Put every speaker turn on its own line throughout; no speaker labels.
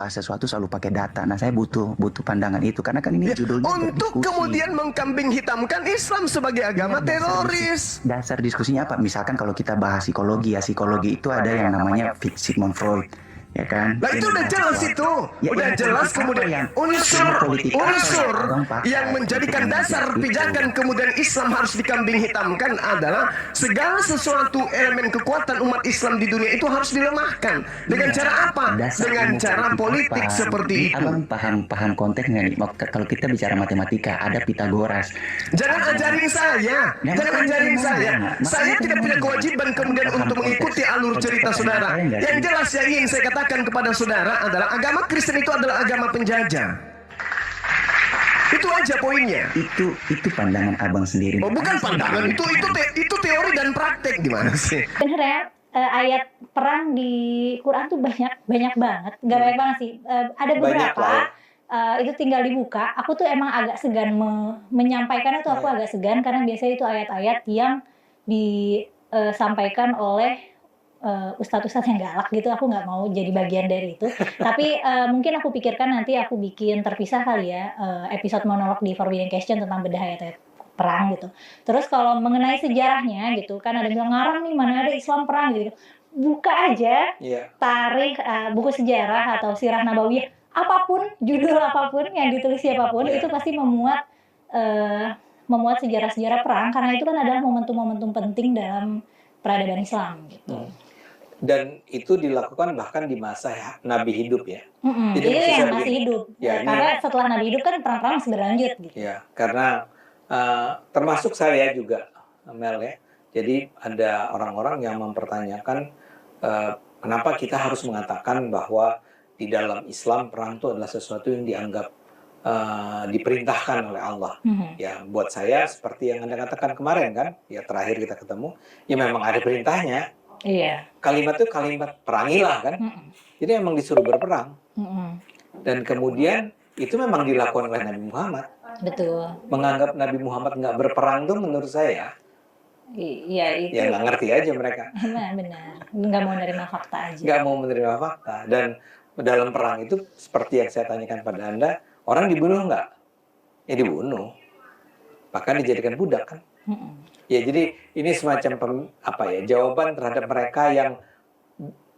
sesuatu selalu pakai data. Nah, saya butuh pandangan itu karena kan ini
Ya,
judulnya
untuk
berdiskusi.
kemudian mengkambing hitamkan Islam sebagai agama teroris.
Dasar diskusinya apa? Misalkan kalau kita bahas psikologi ya, psikologi itu ada yang namanya Sigmund Freud, ya kan?
Nah, itu udah jelas itu.
Ya,
Udah
ilmu
jelas
politik apa
kemudian
yang
unsur
politik apa
unsur
yang Abang pakai
yang menjadikan
untuk
dasar
mengajar itu?
pijakan kemudian Islam harus dikambing hitamkan adalah segala sesuatu elemen kekuatan umat Islam di dunia itu harus dilemahkan. Dengan cara apa?
Dasar
Dengan
ilmu
cara politik
apa?
seperti
Ini
itu.
Abang paham konteksnya nih. Kalau kita bicara matematika, ada Pitagoras.
Jangan ajarin saya. Jangan ajarin saya. Saya tidak punya kewajiban kemudian untuk mengikuti alur cerita saudara. Yang jelas yang ingin saya katakan kepada saudara adalah agama Kristen itu adalah agama penjajah. Itu aja poinnya.
Itu pandangan abang sendiri.
Oh, bukan pandangan, itu teori dan praktek gimana sih?
Sebenarnya ayat perang di Quran tuh banyak banget, nggak banyak banget sih. Ada beberapa. Itu tinggal dibuka. Aku tuh emang agak segan menyampaikannya tuh, aku agak segan karena biasanya itu ayat-ayat yang disampaikan oleh ustadz-ustadz yang galak gitu. Aku nggak mau jadi bagian dari itu. Tapi mungkin aku pikirkan nanti aku bikin terpisah kali ya, episode monolog di Forbidden Question tentang bedah ayat-ayat perang gitu. Terus kalau mengenai sejarahnya gitu, kan ada bilang ngarang nih mana ada Islam perang gitu. Buka aja tarik buku sejarah atau sirah nabawiyah, apapun judul apapun yang ditulis siapapun itu pasti memuat sejarah-sejarah perang karena itu kan adalah momentum-momentum penting dalam peradaban Islam gitu.
Dan itu dilakukan bahkan di masa Nabi hidup ya.
Jadi yang masih hidup. Ya, karena setelah Nabi hidup kan perang-perang masih berlanjut gitu.
Ya, karena termasuk saya juga, Mel ya. Jadi ada orang-orang yang mempertanyakan kenapa kita harus mengatakan bahwa di dalam Islam perang itu adalah sesuatu yang dianggap diperintahkan oleh Allah. Ya, buat saya seperti yang Anda katakan kemarin kan, ya terakhir kita ketemu, ya memang ada perintahnya.
Iya.
Kalimat itu kalimat perangilah kan. Jadi memang disuruh berperang. Dan kemudian itu memang dilakukan oleh Nabi Muhammad.
Betul.
Menganggap Nabi Muhammad nggak berperang tuh menurut saya,
iya itu.
Ya nggak ngerti aja mereka.
Benar. Nggak mau menerima fakta aja.
Nggak mau menerima fakta. Dan dalam perang itu seperti yang saya tanyakan pada Anda, orang dibunuh nggak? Ya dibunuh. Bahkan dijadikan budak kan. Ya jadi ini semacam jawaban terhadap mereka yang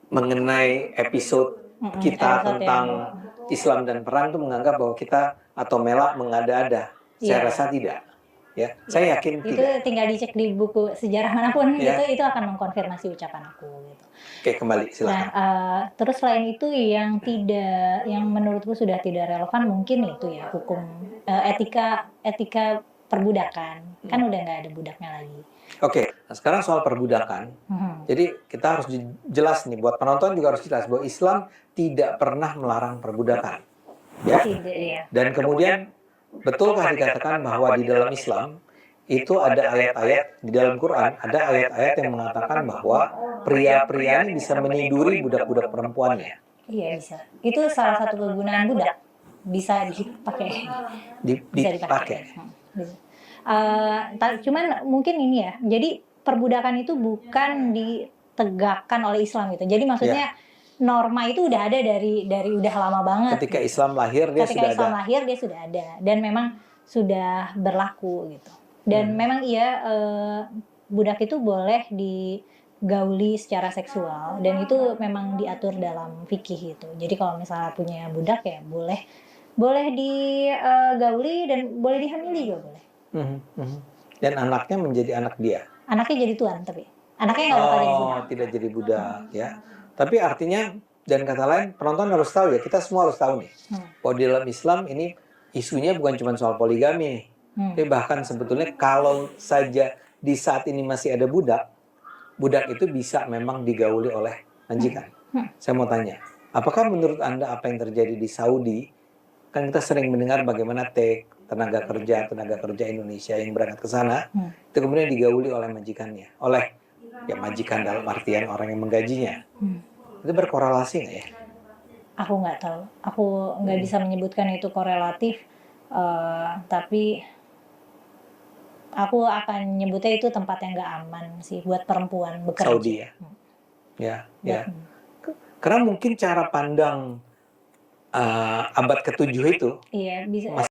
mengenai episode kita tentang Islam dan perang itu menganggap bahwa kita atau Mela mengada-ada. Saya rasa tidak. Ya, saya yakin
itu
tidak.
Tinggal dicek di buku sejarah manapun itu akan mengkonfirmasi ucapan aku gitu. Oke,
kembali silakan.
Nah, terus selain itu yang menurutku sudah tidak relevan mungkin itu ya hukum etika perbudakan. Kan udah nggak ada budaknya lagi.
Oke, nah sekarang soal perbudakan. Jadi kita harus jelas nih, buat penonton juga harus jelas bahwa Islam tidak pernah melarang perbudakan. Ya. Dan kemudian betulkah dikatakan bahwa di dalam Islam itu ada ayat-ayat di dalam Quran, ada ayat-ayat yang mengatakan bahwa pria-pria ini bisa meniduri budak-budak perempuannya.
Iya bisa. Itu salah satu kegunaan budak. Bisa dipakai.
Bisa dipakai.
Cuman mungkin ini ya. Jadi perbudakan itu bukan ditegakkan oleh Islam gitu. Jadi maksudnya norma itu udah ada dari udah lama banget.
Ketika Islam lahir dia
sudah ada. Dan memang sudah berlaku gitu. Dan memang budak itu boleh digauli secara seksual dan itu memang diatur dalam fikih gitu. Jadi kalau misalnya punya budak ya boleh digauli dan boleh dihamili juga boleh.
Dan anaknya menjadi anak dia.
Anaknya jadi tuan tapi anaknya nggak bakal jadi budak.
Tidak jadi budak ya. Tapi artinya dan kata lain penonton harus tahu ya, kita semua harus tahu nih bahwa di dalam Islam ini isunya bukan cuma soal poligami nih. Tapi bahkan sebetulnya kalau saja di saat ini masih ada budak itu bisa memang digauli oleh majikan. Saya mau tanya, apakah menurut Anda apa yang terjadi di Saudi? Kan kita sering mendengar bagaimana tenaga kerja Indonesia yang berangkat ke sana itu kemudian digauli oleh majikannya, oleh majikan dalam artian orang yang menggajinya. Itu berkorelasi nggak ya?
Aku nggak tahu, aku nggak bisa menyebutkan itu korelatif, tapi aku akan nyebutnya itu tempat yang nggak aman sih buat perempuan bekerja.
Saudi ya. Ya. Karena mungkin cara pandang abad ke-7 itu
Iya, bisa.